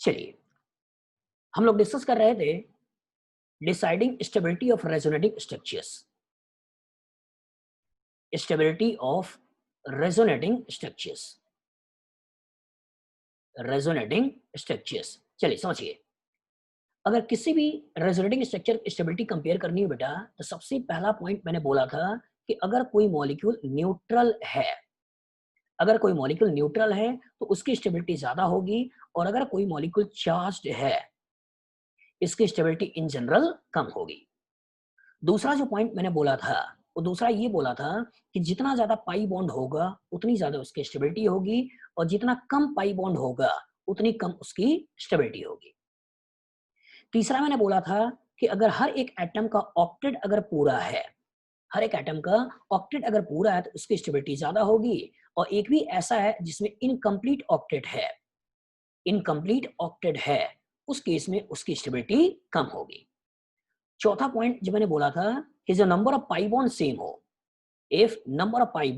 चलिए, हम लोग डिस्कस कर रहे थे deciding stability of resonating structures. Stability of resonating structures. Resonating structures, चलिए समझिए। अगर किसी भी रेजोनेटिंग स्ट्रक्चर की स्टेबिलिटी कंपेयर करनी हो बेटा, तो सबसे पहला पॉइंट मैंने बोला था कि अगर कोई मॉलिक्यूल न्यूट्रल है, अगर कोई मॉलिक्यूल न्यूट्रल है तो उसकी स्टेबिलिटी ज्यादा होगी, और अगर कोई मॉलिक्यूल चार्ज्ड है, इसकी स्टेबिलिटी इन जनरल कम होगी। दूसरा जो पॉइंट मैंने बोला था, वो दूसरा ये बोला था कि जितना ज़्यादा पाई बॉन्ड होगा, उतनी ज़्यादा उसकी स्टेबिलिटी होगी, और जितना कम पाई बॉन्ड होगा, उतनी कम उसकी स्टेबिलिटी होगी। तीसरा मैंने बोला था कि अगर हर एक एटम का ऑक्टेट अगर पूरा है, हर एक एटम का ऑक्टेट अगर पूरा है, तो उसकी स्टेबिलिटी ज़्यादा होगी, और एक भी ऐसा है जिसमें इनकम्प्लीट ऑक्टेट है, इनकम्प्लीट ऑक्टेट है, उस केस में उसकी स्टेबिलिटी कम होगी। चौथा पॉइंट जो मैंने बोला था कि जो number of pi bond same हो, if number of pi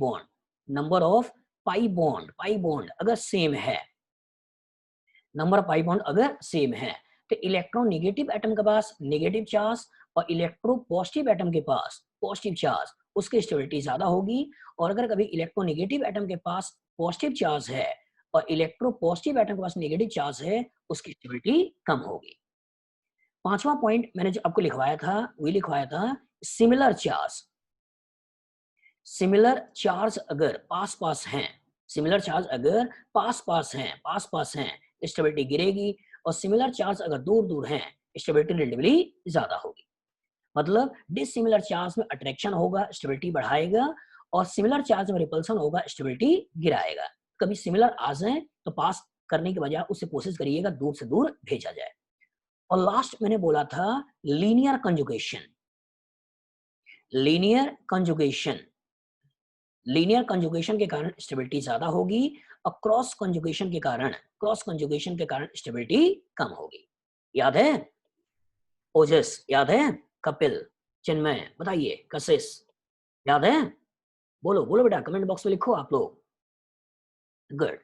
bond अगर सेम है, नंबर ऑफ पाई बॉन्ड अगर सेम है, तो इलेक्ट्रॉन नेगेटिव एटम के पास नेगेटिव चार्ज और इलेक्ट्रो पॉजिटिव एटम के पास पॉजिटिव चार्ज, उसकी स्टेबिलिटी ज्यादा होगी। और अगर कभी इलेक्ट्रो नेगेटिव एटम के पास पॉजिटिव चार्ज है और इलेक्ट्रो पॉजिटिव एटम के पास नेगेटिव चार्ज है, उसकी स्टेबिलिटी कम होगी। पांचवा पॉइंट मैंने जो आपको लिखवाया था, वही लिखवाया था सिमिलर चार्ज। सिमिलर चार्ज अगर पास पास हैं, सिमिलर चार्ज अगर पास पास हैं, स्टेबिलिटी गिरेगी, और सिमिलर चार्ज अगर दूर दूर हैं, स्टेबिलिटी रिलेटिवली ज्यादा होगी। मतलब डिसिमिलर चार्ज में अट्रैक्शन होगा, स्टेबिलिटी बढ़ाएगा, और सिमिलर चार्ज में रिपल्सन होगा, स्टेबिलिटी गिराएगा। कभी सिमिलर आ जाए तो पास करने के बजाय उससे कोशिश करिएगा दूर से दूर भेजा जाए। और लास्ट मैंने बोला था linear conjugation. Linear conjugation, linear conjugation के कारण स्टेबिलिटी ज्यादा होगी, और क्रॉस कंजुगेशन के कारण स्टेबिलिटी कम होगी। याद है? ओजस याद है? कपिल, चिन्मय बताइए, कशिश याद है? बोलो बोलो बेटा, कमेंट बॉक्स में लिखो आप लोग। गुड।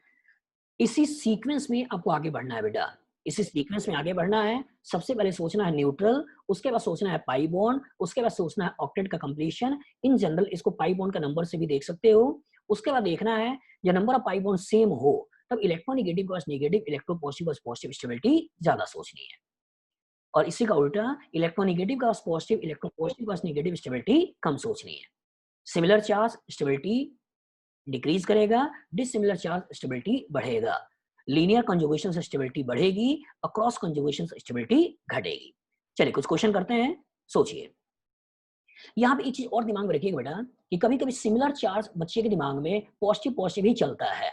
इसी सीक्वेंस में आपको आगे बढ़ना है बेटा, इसी सीक्वेंस में आगे बढ़ना है। सबसे पहले सोचना है न्यूट्रल, उसके बाद सोचना है पाई बॉन्ड, उसके बाद सोचना है ऑक्टेट का कंप्लीशन। इन जनरल इसको पाई बॉन्ड का नंबर से भी देख सकते हो। उसके बाद देखना है जब number of pi bond same हो, तब इलेक्ट्रोनेगेटिव का नेगेटिव, इलेक्ट्रो पॉजिटिव स्टेबिलिटी ज्यादा सोचनी है। और इसी का उल्टा इलेक्ट्रोनेगेटिव का पॉजिटिव, इलेक्ट्रो पॉजिटिव का नेगेटिव स्टेबिलिटी कम सोचनी है। सिमिलर चार्ज स्टेबिलिटी डिक्रीज करेगा, डिसिमिलर चार्ज स्टेबिलिटी बढ़ेगा। लीनियर कंजुगेशन से स्टेबिलिटी बढ़ेगी, और क्रॉस कंजुगेशन से स्टेबिलिटी घटेगी। चलिए कुछ क्वेश्चन करते हैं, सोचिए। यहाँ पे एक चीज और दिमाग में रखिएगा बेटा, कि कभी कभी सिमिलर चार्ज बच्चे के दिमाग में पॉजिटिव पॉजिटिव ही चलता है।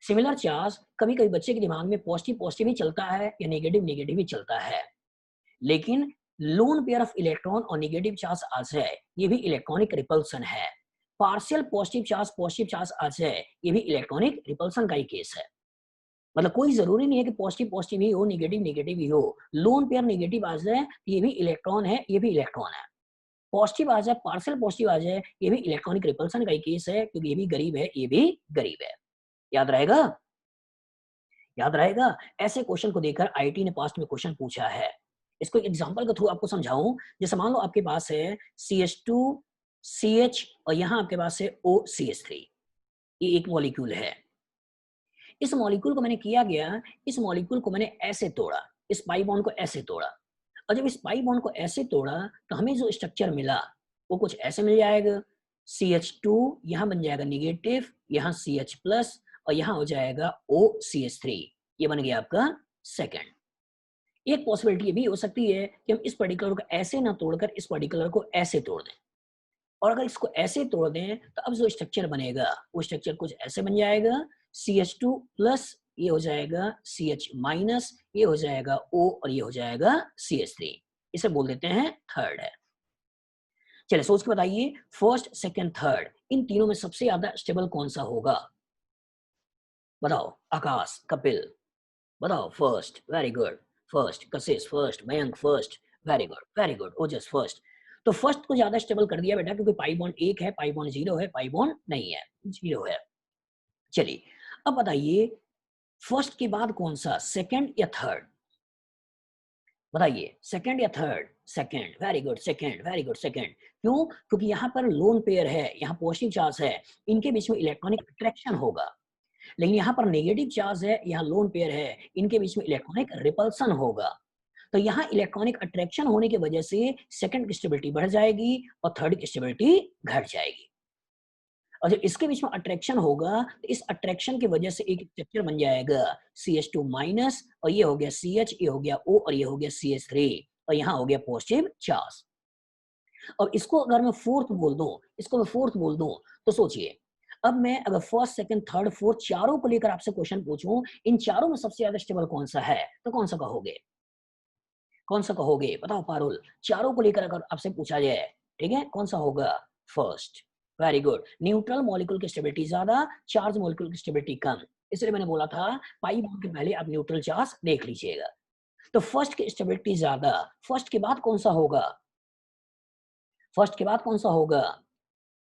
सिमिलर चार्ज कभी कभी बच्चे के दिमाग में पॉजिटिव पॉजिटिव ही चलता है, या नेगेटिव नेगेटिव ही चलता है। लेकिन लोन पेयर ऑफ इलेक्ट्रॉन और नेगेटिव चार्ज आ जाए, ये भी इलेक्ट्रॉनिक रिपल्सन है। पार्शियल पॉजिटिव चार्ज आ जाए, ये भी इलेक्ट्रॉनिक रिपल्सन का ही केस है। मतलब कोई जरूरी नहीं है कि पॉजिटिव पॉजिटिव ही हो, नेगेटिव नेगेटिव ही हो। लोन पेयर नेगेटिव आ जाए, ये भी इलेक्ट्रॉन है, ये भी इलेक्ट्रॉन है। पॉजिटिव आ जाए, पार्शियल पॉजिटिव आ जाए, ये भी इलेक्ट्रॉनिक रिपल्सन का ही केस है, क्योंकि ये भी गरीब है, ये भी गरीब है। याद रहेगा? याद रहेगा? ऐसे क्वेश्चन को देखकर आईटी ने पास्ट में क्वेश्चन पूछा है। इसको एक एग्जांपल के थ्रू आपको समझाऊं। जैसे मान लो आपके पास है CH2 CH, और यहाँ आपके पास है OCH3। ये एक मॉलिक्यूल है। इस मॉलिक्यूल को मैंने किया गया, इस मॉलिक्यूल को मैंने ऐसे तोड़ा, इस पाई बॉन्ड को ऐसे तोड़ा। और जब इस पाई बॉन्ड को ऐसे तोड़ा, तो हमें जो स्ट्रक्चर मिला वो कुछ ऐसे मिल जाएगा। CH2 यहाँ बन जाएगा निगेटिव, यहाँ CH प्लस, और यहाँ हो जाएगा OCH3। ये बन गया आपका सेकंड। एक पॉसिबिलिटी ये भी हो सकती है कि हम इस पर्टिकुलर को ऐसे ना तोड़कर इस पर्टिकुलर को ऐसे तोड़ दें। और अगर इसको ऐसे तोड़ दें, तो अब जो स्ट्रक्चर बनेगा वो स्ट्रक्चर कुछ ऐसे बन जाएगा। CH2 प्लस, ये हो जाएगा CH माइनस, ये हो जाएगा O, और ये हो जाएगा CH3। इसे बोल देते हैं थर्ड है। चलिए सोच के बताइए, फर्स्ट सेकंड थर्ड, इन तीनों में सबसे ज्यादा स्टेबल कौन सा होगा? बताओ आकाश, कपिल, बताओ। First, very good. First Kashish, first Mayank, first, very good Ojas, first. तो फर्स्ट को ज्यादा स्टेबल कर दिया बेटा, क्योंकि पाई बॉन्ड 1 है, पाई बॉन्ड 0 है, पाई बॉन्ड नहीं है, 0 है। चलिए अब बताइए, फर्स्ट के बाद कौन सा, सेकंड या थर्ड? बताइए, सेकंड या third? Second, very good, second, very good, second. क्यों? क्योंकि यहाँ पर लोन पेयर है, यहाँ पॉजिटिव चार्ज है, इनके बीच में इलेक्ट्रॉनिक अट्रैक्शन होगा। लेकिन यहाँ पर नेगेटिव चार्ज है, यहाँ लोन पेयर है, इनके बीच में इलेक्ट्रॉनिक रिपल्सन होगा। तो यहाँ इलेक्ट्रॉनिक अट्रैक्शन होने की वजह से सेकंड की स्टेबिलिटी बढ़ जाएगी और थर्ड की स्टेबिलिटी घट जाएगी। और जब इसके बीच में अट्रैक्शन होगा तो इस अट्रैक्शन की वजह से एक स्ट्रक्चर बन जाएगा CH2 माइनस, और ये हो गया CH, ये हो गया O और ये हो गया CH3, और यहाँ हो गया पॉजिटिव चार्ज। और इसको अगर मैं फोर्थ बोल दूं, इसको मैं फोर्थ बोल दूं, तो सोचिए, अब मैं अगर फर्स्ट सेकंड थर्ड फोर्थ चारों को लेकर आपसे क्वेश्चन पूछूं, इन चारों में सबसे ज्यादा स्टेबल कौन सा है, तो कौन सा कहोगे? कौन सा कहोगे बताओ पारुल? चारों को लेकर अगर आपसे पूछा जाए, ठीक है, कौन सा होगा? First. Very good. Neutral molecule की स्टेबिलिटी ज्यादा, चार्ज मॉलिक्यूल की स्टेबिलिटी कम, इसलिए मैंने बोला था पाई बॉन्ड के पहले आप न्यूट्रल चार्ज देख लीजिएगा। तो फर्स्ट की स्टेबिलिटी ज्यादा, फर्स्ट के बाद कौन सा होगा? फर्स्ट के बाद कौन सा होगा?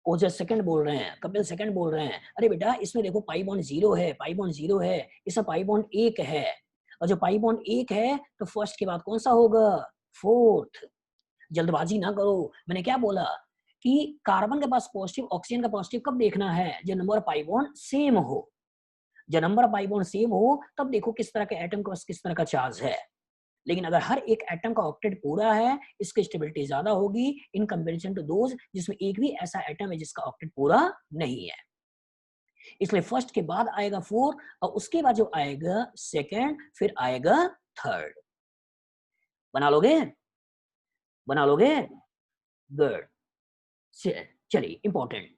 ओजस सेकंड बोल रहे हैं, कपिल सेकंड बोल रहे हैं। अरे बेटा इसमें देखो पाई बॉन्ड 0 है, पाई बॉन्ड 0 है, इसमें पाई बॉन्ड 1 है, और जो पाई बॉन्ड 1 है तो फर्स्ट के बाद कौन सा होगा? फोर्थ। जल्दबाजी ना करो, मैंने क्या बोला कि कार्बन के पास पॉजिटिव, ऑक्सीजन का पॉजिटिव कब देखना है? जब number of pi bond same हो। जब number of pi bond same हो तब देखो किस तरह के एटम के पास किस तरह का चार्ज है। लेकिन अगर हर एक एटम का ऑक्टेट पूरा है, इसकी स्टेबिलिटी ज्यादा होगी इन कंपैरिजन टू दोज जिसमें एक भी ऐसा एटम है जिसका ऑक्टेट पूरा नहीं है। इसलिए फर्स्ट के बाद आएगा फोर, और उसके बाद जो आएगा सेकंड, फिर आएगा थर्ड। बना लोगे? बना लोगे? गुड। चलिए इंपॉर्टेंट,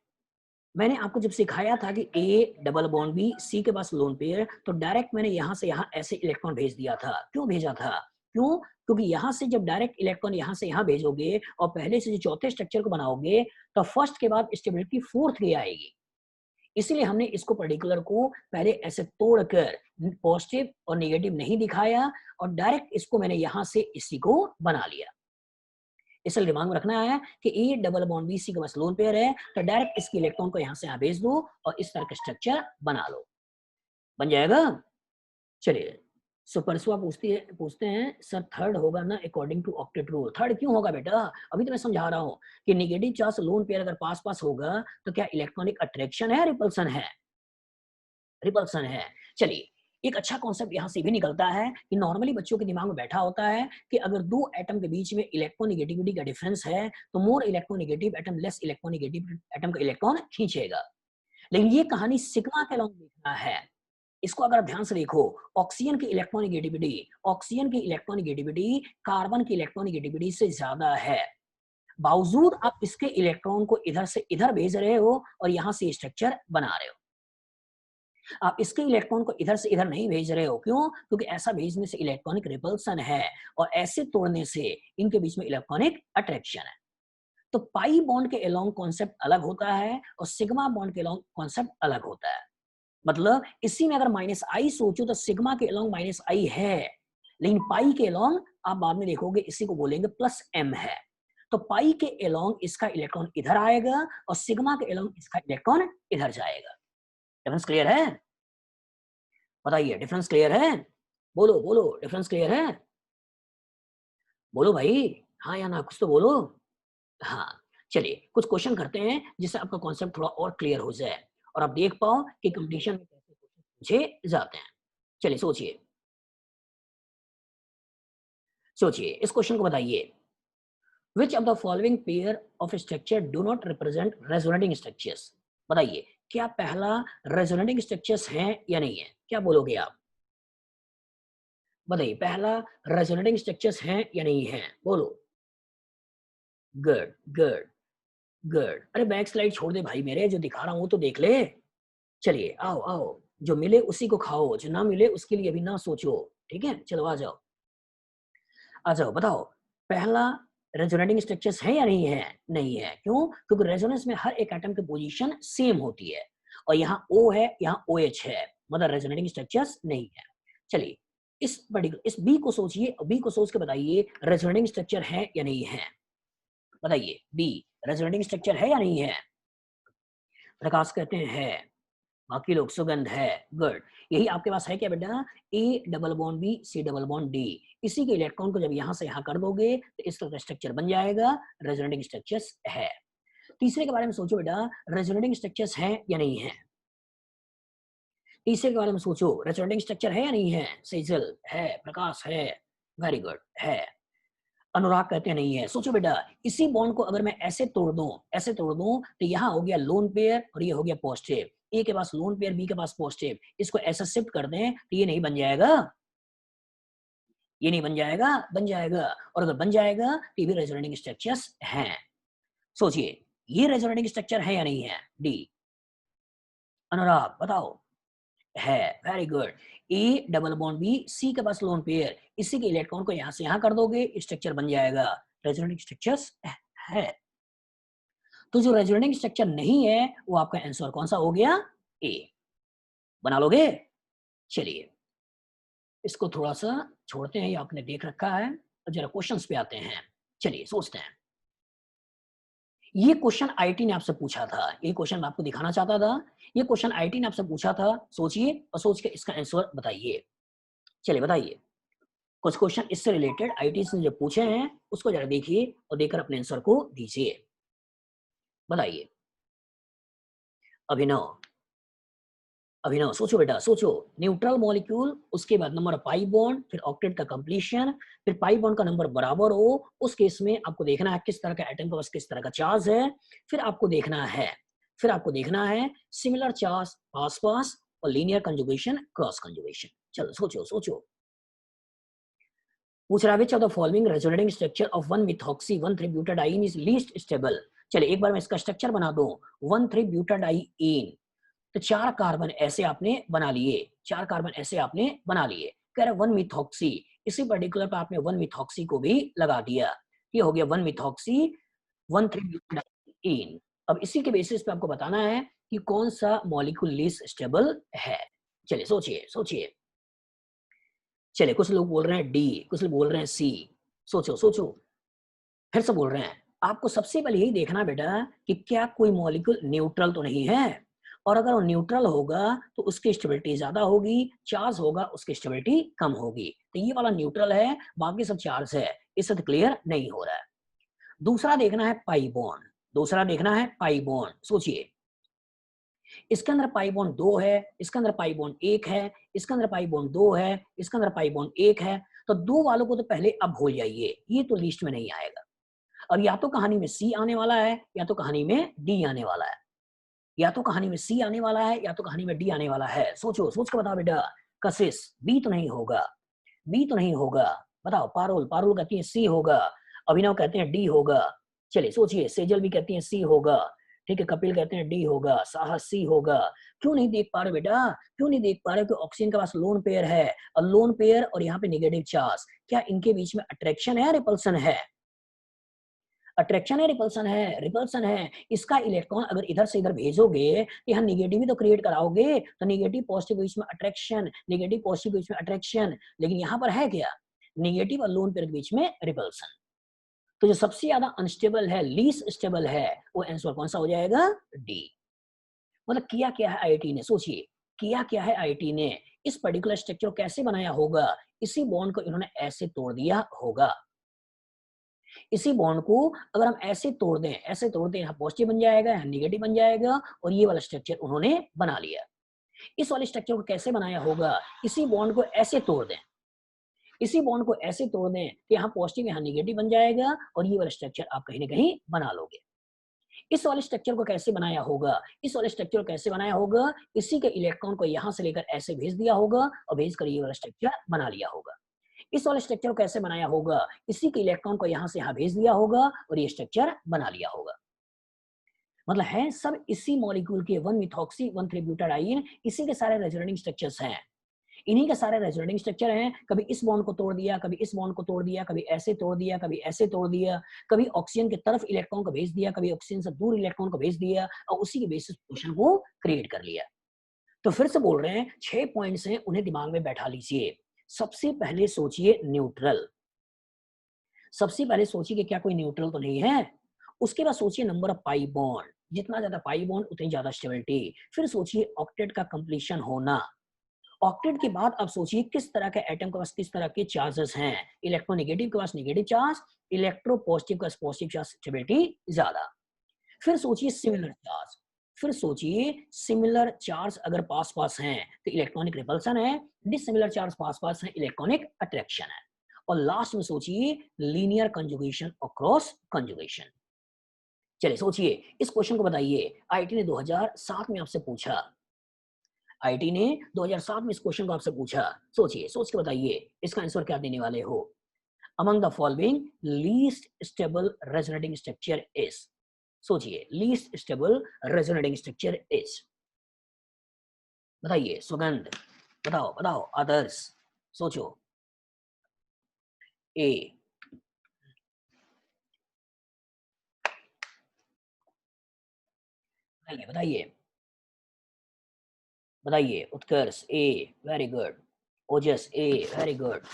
मैंने आपको जब सिखाया था कि ए डबल बॉन्ड बी, सी के पास लोन पेयर, तो डायरेक्ट मैंने यहां से यहां ऐसे इलेक्ट्रॉन भेज दिया था। क्यों भेजा था? क्यों? क्योंकि यहां से जब डायरेक्ट इलेक्ट्रॉन यहां से यहां भेजोगे और पहले से जो चौथे स्ट्रक्चर को बनाओगे, तो फर्स्ट के बाद स्टेबिलिटी फोर्थ की आएगी। इसीलिए हमने इसको पर्टिकुलर को पहले ऐसे तोड़कर पॉजिटिव और नेगेटिव नहीं दिखाया, और डायरेक्ट इसको मैंने यहां से इसी को बना लिया। इसलिए दिमाग में रखना है कि A double bond B C के पास लोन पेयर है, तो डायरेक्ट इसके इलेक्ट्रॉन को यहां से यहां भेज दो और इस तरह का स्ट्रक्चर बना लो। बन जाएगा? चलिए, सो परसुआ पूछते हैं सर थर्ड होगा ना according to octet rule? Third क्यों होगा बेटा? अभी तो मैं समझा रहा हूं कि नेगेटिव चार्ज लोन पेयर अगर पास पास होगा तो क्या इलेक्ट्रॉनिक अट्रैक्शन है, रिपल्सन है? रिपल्सन है। चलिए, एक अच्छा कॉन्सेप्ट यहां से भी निकलता है कि नॉर्मली बच्चों के दिमाग में बैठा होता है कि अगर दो एटम के बीच में इलेक्ट्रोनेगेटिविटी का डिफरेंस है तो more electronegative atom less electronegative atom का इलेक्ट्रॉन खींचेगा। लेकिन ये कहानी सिग्मा के अलॉन्ग देखना है। इसको अगर आप ध्यान से देखो, ऑक्सीजन की इलेक्ट्रोनेगेटिविटी कार्बन की इलेक्ट्रोनेगेटिविटी से ज्यादा है, बावजूद आप इसके इलेक्ट्रॉन को इधर से इधर भेज रहे हो और यहां से स्ट्रक्चर बना रहे हो। आप इसके इलेक्ट्रॉन को इधर से इधर नहीं भेज रहे हो। क्यों? क्योंकि ऐसा भेजने से इलेक्ट्रॉनिक रिपल्सन है, और ऐसे तोड़ने से इनके बीच में इलेक्ट्रॉनिक अट्रैक्शन है। तो पाई बॉन्ड के अलोंग कॉन्सेप्ट अलग होता है और सिग्मा बॉन्ड के अलोंग कॉन्सेप्ट अलग होता है। मतलब इसी में अगर माइनस आई सोचो तो सिग्मा के अलोंग माइनस आई है, लेकिन पाई के अलोंग आप बाद में देखोगे इसी को बोलेंगे प्लस एम है। तो पाई के अलोंग इसका इलेक्ट्रॉन इधर आएगा और सिग्मा के अलोंग इसका इलेक्ट्रॉन इधर जाएगा। डिफरेंस क्लियर है? बताइए, डिफरेंस क्लियर है? बोलो बोलो, डिफरेंस क्लियर है? बोलो भाई, हाँ या ना, कुछ तो बोलो। हाँ, चलिए कुछ क्वेश्चन करते हैं जिससे आपका कॉन्सेप्ट थोड़ा और क्लियर हो जाए और आप देख पाओ कि कंपटीशन में कैसे क्वेश्चन पूछे जाते हैं। चलिए सोचिए, सोचिए इस क्वेश्चन को बताइए, which of the following pair of structure do not represent resonating structures? बताइए, क्या पहला रेजोनेटिंग स्ट्रक्चर्स है या नहीं है? क्या बोलोगे आप? बताइए, पहला रेजोनेटिंग स्ट्रक्चर्स हैं या नहीं है? बोलो। Good good good. अरे बैक स्लाइड छोड़ दे भाई मेरे, जो दिखा रहा हूं तो देख ले। चलिए आओ आओ, जो मिले उसी को खाओ, जो ना मिले उसके लिए अभी ना सोचो। ठीक है, चलो आ जाओ, आ जाओ, बताओ पहला रेजोनेटिंग स्ट्रक्चर्स है या नहीं है? नहीं है। क्यों? क्योंकि रेजोनेंस में हर एक एटम की पोजीशन सेम होती है, और यहाँ O है, यहाँ OH है, मतलब रेजोनेटिंग स्ट्रक्चर्स नहीं है। चलिए इस पर्टिकुलर इस बी को सोचिए, बी को सोच के बताइए रेजोनेटिंग स्ट्रक्चर है या नहीं है? बताइए, बी रेजोनेटिंग स्ट्रक्चर है या नहीं है? प्रकाश कहते हैं है। बाकी लोग सुगंध है। गुड। यही आपके पास है क्या बेटा? A double bond B C double bond D. इसी के इलेक्ट्रॉन को जब यहाँ से यहाँ कर दोगे तो इस तरह का स्ट्रक्चर बन जाएगा, रेजोनेटिंग स्ट्रक्चर्स है। तीसरे के बारे में सोचो बेटा, रेजोनेटिंग स्ट्रक्चर्स हैं या नहीं है? तीसरे के बारे में सोचो, रेजोनेटिंग स्ट्रक्चर है या नहीं है? सेजल है, प्रकाश है, वेरी गुड है। अनुराग कहते हैं नहीं है। सोचो बेटा, इसी बॉन्ड को अगर मैं ऐसे तोड़ दूं तो यहाँ हो गया लोन पेयर और ये हो गया पॉजिटिव। ए के पास लोन पेयर, बी के पास पॉजिटिव, इसको ऐसा शिफ्ट कर दें तो ये नहीं बन जाएगा, ये नहीं बन जाएगा, बन जाएगा। और अगर बन जाएगा तो ये भी रेजोनेटिंग स्ट्रक्चर्स हैं। सोचिए, ये रेजोनेटिंग स्ट्रक्चर है या नहीं है? डी। अनुराग बताओ। है, very good. A double bond B, सी के पास लोन पेयर, इसी के इलेक्ट्रॉन को यहां से यहां कर दोगे, स्ट्रक्चर बन जाएगा, रेजोनेटिंग स्ट्रक्चर्स है। तो जो रेजोनेटिंग स्ट्रक्चर नहीं है वो आपका आंसर कौन सा हो गया? ए। बना लोगे? चलिए, इसको थोड़ा सा छोड़ते हैं, ये आपने देख रखा है, और जरा क्वेश्चंस पे आते हैं। चलिए सोचते हैं। ये क्वेश्चन आईटी ने आपसे पूछा था, ये क्वेश्चन मैं आपको दिखाना चाहता था। ये क्वेश्चन आईटी ने आपसे पूछा था, सोचिए और सोच के इसका आंसर बताइए। चलिए बताइए, कुछ क्वेश्चन इससे रिलेटेड आईटी से जो पूछे हैं उसको जरा देखिए और देखकर अपने आंसर को दीजिए। बताइए। अभिनव, अभिनव सोचो बेटा, सोचो। न्यूट्रल मॉलिक्यूल, उसके बाद नंबर पाई बॉन्ड, फिर ऑक्टेट का कंप्लीशन, फिर पाई बॉन्ड का नंबर बराबर हो, उस केस में आपको देखना है किस तरह का एटम के पास किस तरह का चार्ज है। फिर आपको देखना है सिमिलर चार्ज पास पास और लीनियर कंजुगेशन क्रॉस कंजुगेशन। चलो सोचो सोचो। पूछ रहा है which of the following resonating structure of 1-methoxy 1,3-butadiene is least stable. चलिए एक बार मैं इसका स्ट्रक्चर बना दूं। 1,3-butadiene, तो 4 कार्बन ऐसे आपने बना लिए, 4 कार्बन ऐसे आपने बना लिए। कह रहे 1-methoxy, इसी पर्टिकुलर पर आपने 1-methoxy को भी लगा दिया, ये हो गया 1-methoxy 1,3-butadiene। अब इसी के बेसिस पे आपको बताना है कि कौन सा मॉलिक्यूल लीस्ट स्टेबल है। चलिए सोचिए सोचिए। चलिए कुछ लोग बोल रहे हैं डी, कुछ लोग बोल रहे हैं सी। सोचो सोचो, फिर से बोल रहे हैं। आपको सबसे पहले यही देखना बेटा कि क्या कोई मॉलिक्यूल न्यूट्रल तो नहीं है, और अगर वो न्यूट्रल होगा तो उसकी स्टेबिलिटी ज्यादा होगी, चार्ज होगा उसकी स्टेबिलिटी कम होगी। तो ये वाला न्यूट्रल है, बाकी सब चार्ज है, इससे तो क्लियर नहीं हो रहा है। दूसरा देखना है पाई बॉन्ड, दूसरा देखना है पाई बॉन्ड। सोचिए, इसके अंदर पाई बॉन्ड 2 है, इसके अंदर पाई बॉन्ड 1 है, इसके अंदर पाई बॉन्ड 2 है, इसके अंदर पाई बॉन्ड 1 है। तो 2 वालों को तो पहले अब भूल जाइए, ये तो लिस्ट में नहीं आएगा। अब या तो कहानी में सी आने वाला है या तो कहानी में डी आने वाला है, या तो कहानी में सी आने वाला है या तो कहानी में डी आने वाला है। सोचो, सोच के बताओ बेटा। कशिश, बी तो नहीं होगा, बी तो नहीं होगा। बताओ। पारुल, पारुल कहती है सी होगा। अभिनव कहते हैं डी होगा। चलिए सोचिए। सेजल भी कहती है सी होगा। ठीक है, कपिल कहते हैं डी होगा, साहस सी होगा। क्यों नहीं देख पा रहे बेटा? क्यों नहीं देख पा रहे कि ऑक्सीजन के पास लोन पेयर है, और लोन पेयर और यहाँ पे नेगेटिव चार्ज, क्या इनके बीच में अट्रैक्शन है, रिपल्सन है? अट्रैक्शन है, रिपल्सन है? रिपल्सन है। इसका इलेक्ट्रॉन अगर इधर से इधर भेजोगे तो यहाँ निगेटिव ही तो क्रिएट कराओगे, तो निगेटिव पॉजिटिव के बीच में अट्रैक्शन, नेगेटिव पॉजिटिव के बीच में अट्रैक्शन। लेकिन यहाँ पर है क्या? निगेटिव और लोन पेयर के बीच में रिपल्सन। तो जो सबसे ज्यादा अनस्टेबल है, लीस्ट स्टेबल है, वो आंसर कौन सा हो जाएगा? डी। मतलब किया क्या है आईआईटी ने? सोचिए, किया क्या है आईआईटी ने? इस पर्टिकुलर स्ट्रक्चर को कैसे बनाया होगा? इसी बॉन्ड को इन्होंने ऐसे तोड़ दिया होगा। इसी बॉन्ड को अगर हम ऐसे तोड़ दें, यहाँ पॉजिटिव बन जाएगा, यहाँ नेगेटिव बन जाएगा, और ये वाला स्ट्रक्चर उन्होंने बना लिया। इस वाले स्ट्रक्चर को कैसे बनाया होगा? इसी बॉन्ड को ऐसे तोड़ दें, इसी बॉन्ड को ऐसे तोड़ दें कि यहाँ पॉजिटिव यहाँ नेगेटिव बन जाएगा, और ये वाला स्ट्रक्चर आप कहीं ना कहीं बना लोगे। इस वाले स्ट्रक्चर को कैसे बनाया होगा? इस वाले स्ट्रक्चर को कैसे बनाया होगा? इसी के इलेक्ट्रॉन को यहाँ से लेकर ऐसे भेज दिया होगा, और भेज कर ये वाला स्ट्रक्चर बना लिया होगा। इस वाले स्ट्रक्चर को कैसे बनाया होगा? इसी के इलेक्ट्रॉन को यहाँ से यहाँ भेज दिया होगा, और ये स्ट्रक्चर बना लिया होगा। मतलब है सब इसी मॉलिक्यूल के 1-methoxy 1,3-butadiene, इसी के सारे रेजोनेटिंग स्ट्रक्चर्स हैं। इन्हीं के सारे रेजोनेटिंग स्ट्रक्चर हैं। कभी इस बॉन्ड को तोड़ दिया, कभी इस बॉन्ड को तोड़ दिया, कभी ऐसे तोड़ दिया, कभी ऐसे तोड़ दिया, कभी ऑक्सीजन की तरफ इलेक्ट्रॉन को भेज दिया, कभी ऑक्सीजन से दूर इलेक्ट्रॉन को भेज दिया, और उसी के बेसिस क्वेश्चन को क्रिएट कर लिया। तो फिर से बोल रहे हैं, 6 पॉइंट्स हैं, उन्हें दिमाग में बैठा लीजिए। सबसे पहले सोचिए न्यूट्रल, सबसे पहले सोचिए कि क्या कोई न्यूट्रल तो नहीं है। उसके बाद सोचिए नंबर ऑफ पाई बॉन्ड, जितना ज्यादा पाई बॉन्ड उतनी ज्यादा स्टेबिलिटी। फिर सोचिए ऑक्टेट का कंप्लीशन होना। ऑक्टेट के बाद अब सोचिए किस तरह के एटम के पास किस तरह के चार्जेस हैं। इलेक्ट्रोनेगेटिव के पास नेगेटिव चार्ज, इलेक्ट्रो पॉजिटिव के पास पॉजिटिव चार्ज, स्टेबिलिटी ज्यादा। फिर सोचिए सिमिलर चार्ज। फिर सोचिए सिमिलर चार्ज अगर पास पास हैं तो इलेक्ट्रॉनिक रिपल्सन है, डिसिमिलर चार्ज पास पास है इलेक्ट्रॉनिक अट्रैक्शन है। और लास्ट में सोचिए लीनियर कंजुगेशन और क्रॉस कंजुगेशन। चलिए सोचिए इस क्वेश्चन को बताइए। आईटी ने 2007 में आपसे पूछा, आईटी ने 2007 में इस क्वेश्चन को आपसे पूछा। सोचिए, सोच के बताइए इसका आंसर क्या देने वाले हो। Among the following least stable resonating structure is. सोचिए least stable resonating structure is, बताइए सुगंध, बताओ बताओ अदर्स, सोचो। ए, बताइए बताइए बताइए उत्कर्ष ए, वेरी गुड। ओजस ए, वेरी गुड।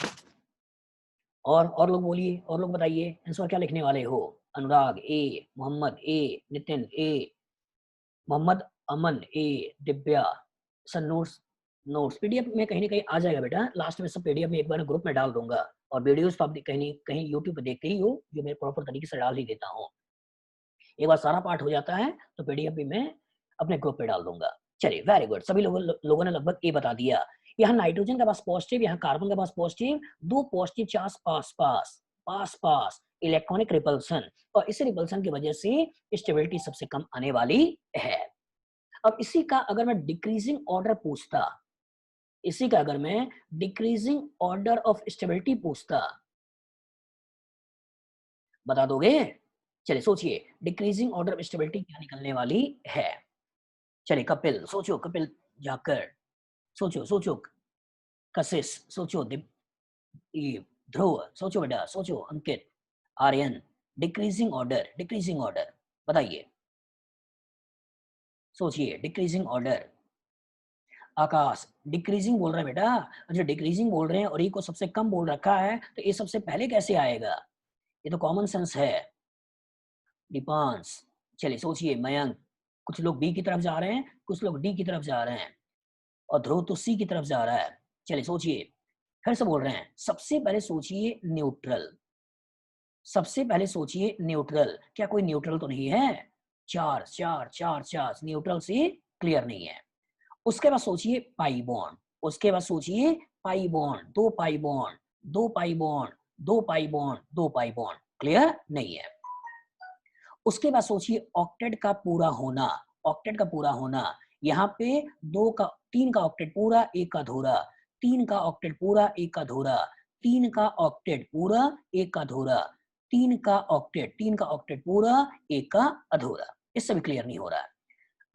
और लोग बोलिए, और लोग बताइए आंसर क्या लिखने वाले हो। Anurag A, Mohammad A, Nitin A, Mohammad Aman A, Divya. Sir notes, notes PDF में कहीं ना कहीं आ जाएगा बेटा, लास्ट में सब पीडीएफ में एक बार ग्रुप में डाल दूंगा। और वीडियोस तो आप कहीं कहीं यूट्यूब पे देखते ही हो, जो मैं प्रॉपर तरीके से डाल ही देता हूँ। एक बार सारा पाठ हो जाता है तो पीडीएफ भी मैं अपने ग्रुप पे डाल दूंगा। चलिए वेरी गुड, सभी लोगों ने लगभग ए बता दिया। यहाँ नाइट्रोजन के पास पॉजिटिव, यहाँ कार्बन के पास पॉजिटिव, दो पॉजिटिव चार्ज पास पास पास पास, इलेक्ट्रॉनिक रिपल्सन, और इस रिपल्सन की वजह से स्टेबिलिटी सबसे कम आने वाली है। अब इसी का अगर मैं डिक्रीजिंग ऑर्डर पूछता, इसी का अगर मैं डिक्रीजिंग ऑर्डर ऑफ स्टेबिलिटी पूछता, बता दोगे। चलिए सोचिए डिक्रीजिंग ऑर्डर ऑफ स्टेबिलिटी क्या निकलने वाली है। चलिए कपिल सोचो, कपिल जाकर सोचो सोचो, कशिश सोचो, ये ध्रुव सोचो बेटा सोचो, Ankit, Aryan, decreasing order, decreasing order बताइए, सोचिए डिक्रीजिंग ऑर्डर। आकाश डिक्रीजिंग बोल रहे हैं बेटा, अच्छा डिक्रीजिंग बोल रहे हैं और ये को सबसे कम बोल रखा है तो ये सबसे पहले कैसे आएगा, ये तो कॉमन सेंस है। दीपांश, चलिए सोचिए मयंक, कुछ लोग बी की तरफ जा रहे हैं, कुछ लोग डी की तरफ जा रहे हैं, और ध्रुव तो सी की तरफ जा रहा है। चलिए सोचिए, फिर से बोल रहे हैं, सबसे पहले सोचिए न्यूट्रल, सबसे पहले सोचिए न्यूट्रल, क्या कोई न्यूट्रल तो नहीं है। चार चार चार चार, न्यूट्रल से क्लियर नहीं है। उसके बाद सोचिए पाई बॉन्ड, उसके बाद सोचिए पाई बॉन्ड, दो पाई बॉन्ड, दो पाई बॉन्ड, दो पाई बॉन्ड, दो पाई बॉन्ड, क्लियर नहीं है। उसके बाद सोचिए ऑक्टेट का पूरा होना, ऑक्टेट का पूरा होना, यहाँ पे दो का, तीन का ऑक्टेट पूरा, एक का अधूरा, तीन का ऑक्टेट पूरा, एक का अधूरा, तीन का ऑक्टेट पूरा, एक का अधूरा, तीन का ऑक्टेट, तीन का ऑक्टेट पूरा, एक का अधूरा। इससे भी क्लियर नहीं हो रहा है।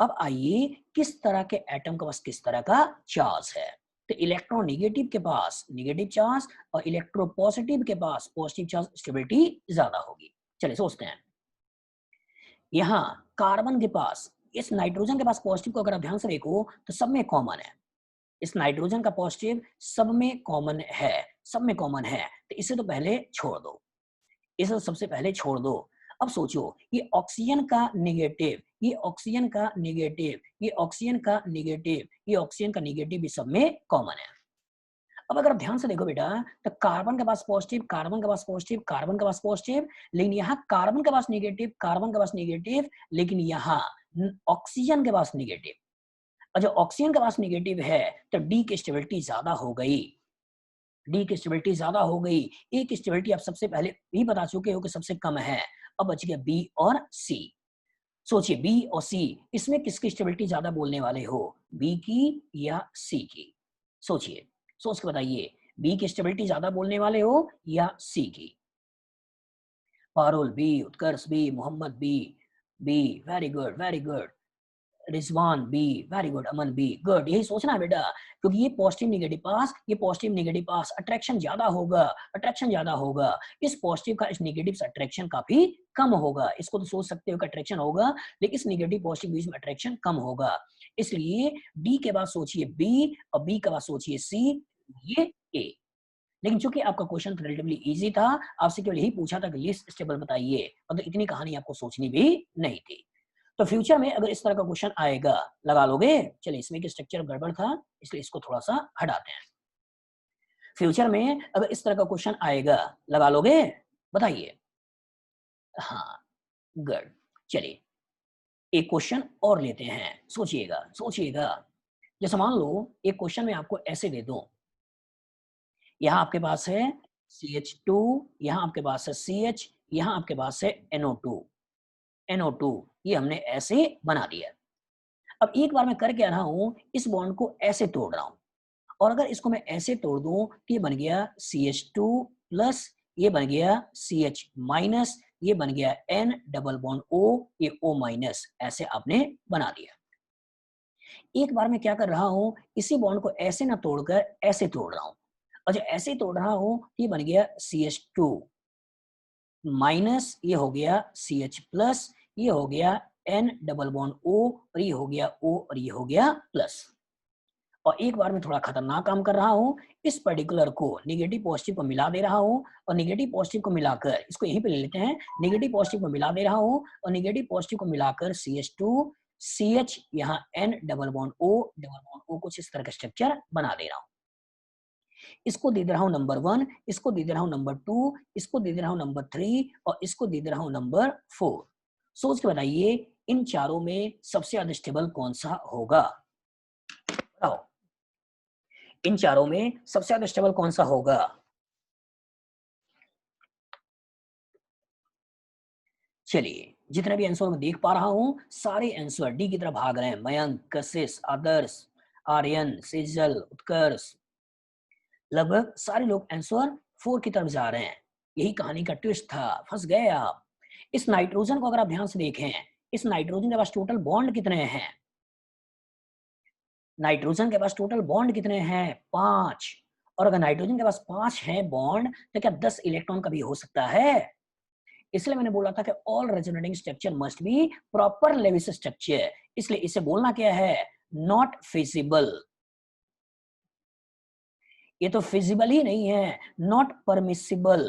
अब आइए किस तरह के एटम के पास किस तरह का चार्ज है। तो इलेक्ट्रोनेगेटिव के पास नेगेटिव चार्ज और इलेक्ट्रोपॉजिटिव के पास पॉजिटिव चार्ज, स्टेबिलिटी ज्यादा होगी। चलिए सोचते हैं, यहाँ कार्बन के पास, इस नाइट्रोजन के पास पॉजिटिव को अगर आप ध्यान से देखो तो सब में कॉमन है, इस नाइट्रोजन का पॉजिटिव सब में कॉमन है, सब में कॉमन है, तो इसे तो पहले छोड़ दो, इसे सबसे पहले छोड़ दो। अब सोचो ये ऑक्सीजन का नेगेटिव, ये ऑक्सीजन का नेगेटिव, ये ऑक्सीजन का नेगेटिव, ये ऑक्सीजन का नेगेटिव भी सब में कॉमन है। अब अगर आप ध्यान से देखो बेटा, तो कार्बन के पास पॉजिटिव, कार्बन के पास पॉजिटिव, कार्बन के पास पॉजिटिव, लेकिन यहाँ कार्बन के पास नेगेटिव, कार्बन के पास नेगेटिव, लेकिन यहाँ ऑक्सीजन के पास नेगेटिव। और जो ऑक्सीजन के पास नेगेटिव है तो डी की स्टेबिलिटी ज्यादा हो गई, डी की स्टेबिलिटी ज्यादा हो गई। ए की स्टेबिलिटी आप सबसे पहले भी बता चुके हो कि सबसे कम है। अब बच गया बी और सी। सोचिए बी और सी, इसमें किसकी स्टेबिलिटी ज्यादा बोलने वाले हो, बी की या सी की। सोचिए, सोच के बताइए, बी की स्टेबिलिटी ज्यादा बोलने वाले हो या सी की। Parul B, Utkarsh B, Mohammad B, B, very good very good. Rizwan B, very good. Aman B, good. यही सोचना है बेटा, क्योंकि ये पॉजिटिव नेगेटिव पास, ये पॉजिटिव नेगेटिव पास, अट्रैक्शन ज्यादा होगा, अट्रैक्शन ज्यादा होगा। इस पॉजिटिव का इस नेगेटिव से अट्रैक्शन काफी कम होगा। इसको तो सोच सकते हो कि अट्रैक्शन होगा, लेकिन इस नेगेटिव पॉजिटिव बीच में अट्रैक्शन कम होगा। इसलिए डी के बाद सोचिए बी और बी के बाद सोचिए सी, ये ए। लेकिन चूंकि आपका क्वेश्चन रिलेटिवली इजी था, आपसे केवल यही पूछा था कि लीस्ट स्टेबल बताइए, मतलब इतनी कहानी आपको सोचनी भी नहीं थी। तो फ्यूचर में अगर इस तरह का क्वेश्चन आएगा, लगा लोगे? चलिए इसमें एक स्ट्रक्चर गड़बड़ था, इसलिए इसको थोड़ा सा हटाते हैं। फ्यूचर में अगर इस तरह का क्वेश्चन आएगा, लगा लोगे? बताइए। हाँ, गुड। चलिए एक क्वेश्चन और लेते हैं, सोचिएगा सोचिएगा। जैसे मान लो एक क्वेश्चन मैं आपको ऐसे दे दूं, यहाँ आपके पास है CH2, यहाँ आपके पास है CH, यहाँ आपके पास है NO2। NO2 ये हमने ऐसे बना दिया। अब एक बार मैं कर क्या रहा हूँ, इस बॉन्ड को ऐसे तोड़ रहा हूँ, और अगर इसको मैं ऐसे तोड़ दूं तो ये बन गया CH2 प्लस, ये बन गया CH माइनस, ये बन गया N डबल बॉन्ड O, ये O माइनस, ऐसे आपने बना दिया। एक बार मैं क्या कर रहा हूँ, इसी बॉन्ड को ऐसे ना तोड़कर ऐसे तोड़ रहा हूँ, और जब ऐसे तोड़ रहा हूँ ये बन गया CH2 माइनस, ये हो गया CH प्लस, ये हो गया N डबल बॉन्ड O, और ये हो गया O, और ये हो गया प्लस। और एक बार मैं थोड़ा खतरनाक काम कर रहा हूँ, इस पर्टिकुलर को नेगेटिव पॉजिटिव को मिला दे रहा हूँ, और नेगेटिव पॉजिटिव को मिलाकर, इसको यहीं पे ले लेते हैं, नेगेटिव पॉजिटिव को मिला दे रहा हूँ, और नेगेटिव पॉजिटिव को मिलाकर CH2 CH, यहाँ N डबल बॉन्ड O कुछ इस तरह का स्ट्रक्चर बना दे रहा हूँ। इसको दे दे रहा हूँ नंबर 1, इसको दे दे रहा हूँ नंबर 2, इसको दे दे रहा हूँ नंबर 3, और इसको दे दे रहा हूँ नंबर 4। सोच के बताइए इन चारों में सबसे ज्यादा स्टेबल कौन सा होगा? बताओ, इन चारों में सबसे ज्यादा स्टेबल कौन सा होगा? चलिए जितने भी आंसर मैं देख पा रहा हूं, सारे आंसर डी की तरफ भाग रहे हैं। मयंक, कशिश, आदर्श, आर्यन, सेजल, उत्कर्ष, लगभग सारे लोग आंसर 4 की तरफ जा रहे हैं। यही कहानी का ट्विस्ट था, फंस गए आप। इस नाइट्रोजन को अगर आप ध्यान से देखें, इस नाइट्रोजन के पास टोटल बॉन्ड कितने हैं? नाइट्रोजन के पास टोटल बॉन्ड कितने हैं? 5। और अगर नाइट्रोजन के पास 5 हैं बॉन्ड, तो क्या 10 इलेक्ट्रॉन का भी हो सकता है? इसलिए मैंने बोला था कि all resonating structure must be proper Lewis structure. इसलिए इसे बोलना क्या है? Not feasible. ये तो फिजिबल ही नहीं है, नॉट परमिसिबल।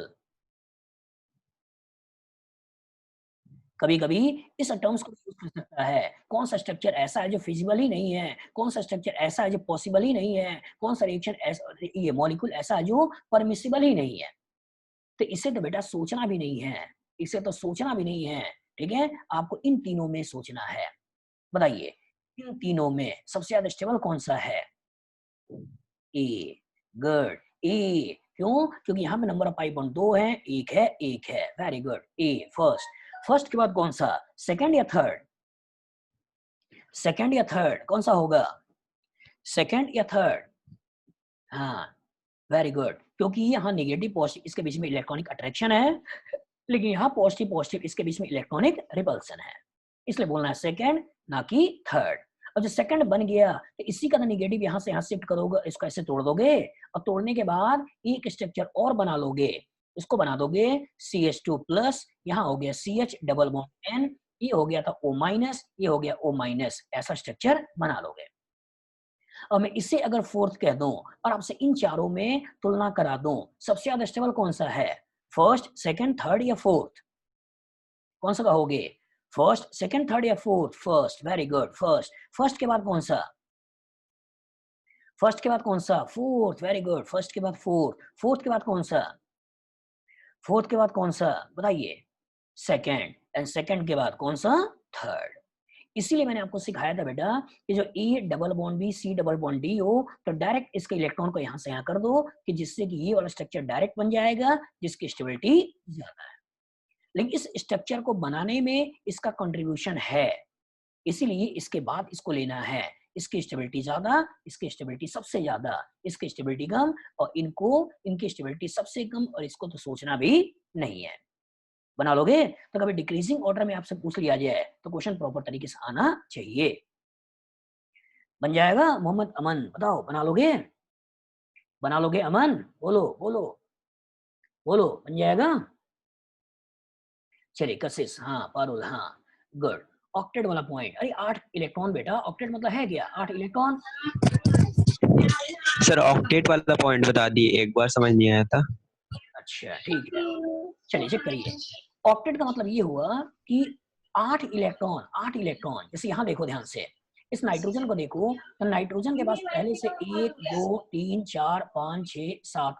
कभी कभी इस टर्म्स को यूज कर सकता है। कौन सा स्ट्रक्चर ऐसा है जो फिजिबल ही नहीं है, कौन सा स्ट्रक्चर ऐसा है जो पॉसिबल ही नहीं है, कौन सा रिएक्शन ऐसा, ये मॉलिक्यूल ऐसा है जो परमिसिबल ही नहीं है। तो इसे तो बेटा सोचना भी नहीं है, इसे तो सोचना भी नहीं है। ठीक है, आपको इन तीनों में सोचना है। बताइए इन तीनों में सबसे ज्यादा स्टेबल कौन सा है? ए। गुड, ए। क्यों? क्योंकि यहाँ पे नंबर ऑफ पाई बॉन्ड 2 है, एक है, एक है। वेरी गुड, ए फर्स्ट। फर्स्ट के बाद कौन सा? सेकंड या थर्ड? सेकंड या थर्ड कौन सा होगा? सेकंड या थर्ड? हाँ, वेरी गुड। क्योंकि यहाँ नेगेटिव पॉजिटिव इसके बीच में इलेक्ट्रॉनिक अट्रैक्शन है, लेकिन यहाँ पॉजिटिव पॉजिटिव इसके बीच में इलेक्ट्रॉनिक रिपल्सन है। इसलिए बोलना है सेकंड, ना कि थर्ड। और जो सेकंड बन गया तो इसी का नेगेटिव यहाँ से यहाँ शिफ्ट करोगे, इसको ऐसे तोड़ दोगे, और तोड़ने के बाद एक स्ट्रक्चर और बना लोगे। इसको बना दोगे CH2 प्लस, यहाँ हो गया CH डबल बॉन्ड N, ये हो गया था O माइनस, ये हो गया O माइनस, ऐसा स्ट्रक्चर बना लोगे। और मैं इसे अगर फोर्थ कह दूं और आपसे इन चारों में तुलना करा दूं, सबसे ज्यादा स्टेबल कौन सा है? फर्स्ट, सेकंड, थर्ड या फोर्थ? कौन सा कहोगे? फर्स्ट, सेकंड, थर्ड या fourth? First. Very good, first. First के बाद कौन सा? फर्स्ट के बाद कौन सा? फोर्थ। वेरी गुड, फर्स्ट के बाद फोर्थ। फोर्थ के बाद कौन सा? फोर्थ के बाद कौन सा? बताइए। सेकंड। एंड सेकंड के बाद कौन सा? थर्ड। इसीलिए मैंने आपको सिखाया था बेटा कि जो E double bond B C double bond D हो तो डायरेक्ट इसके इलेक्ट्रॉन को यहाँ से यहाँ कर दो, कि जिससे कि ये वाला स्ट्रक्चर डायरेक्ट बन जाएगा, जिसकी स्टेबिलिटी ज्यादा है। लेकिन इस स्ट्रक्चर को बनाने में इसका कंट्रीब्यूशन है, इसीलिए इसके बाद इसको लेना है। इसकी स्टेबिलिटी ज्यादा, इसकी स्टेबिलिटी सबसे ज्यादा, इसकी स्टेबिलिटी कम, और इनको इनकी स्टेबिलिटी सबसे कम, और इसको तो सोचना भी नहीं है। बना लोगे? तो कभी डिक्रीजिंग ऑर्डर में आपसे पूछ लिया जाए तो क्वेश्चन प्रॉपर तरीके से आना चाहिए। बन जाएगा? मोहम्मद अमन बताओ, बना लोगे? बना लोगे अमन? बोलो बोलो बोलो, बन जाएगा? चलिए कशिश, हाँ, पारुल, हाँ, गुड। ऑक्टेट वाला पॉइंट, अरे 8 इलेक्ट्रॉन बेटा, ऑक्टेट मतलब है क्या? 8 इलेक्ट्रॉन। सर ऑक्टेट वाला पॉइंट बता दिए, एक बार समझ नहीं आया था। अच्छा ठीक है, चलिए चेक करिए। ऑक्टेट का मतलब ये हुआ कि 8 इलेक्ट्रॉन, जैसे यहाँ देखो ध्यान से, इस नाइट्रोजन को देखो, तो नाइट्रोजन के पास पहले से 1 2 3 4 5 6 7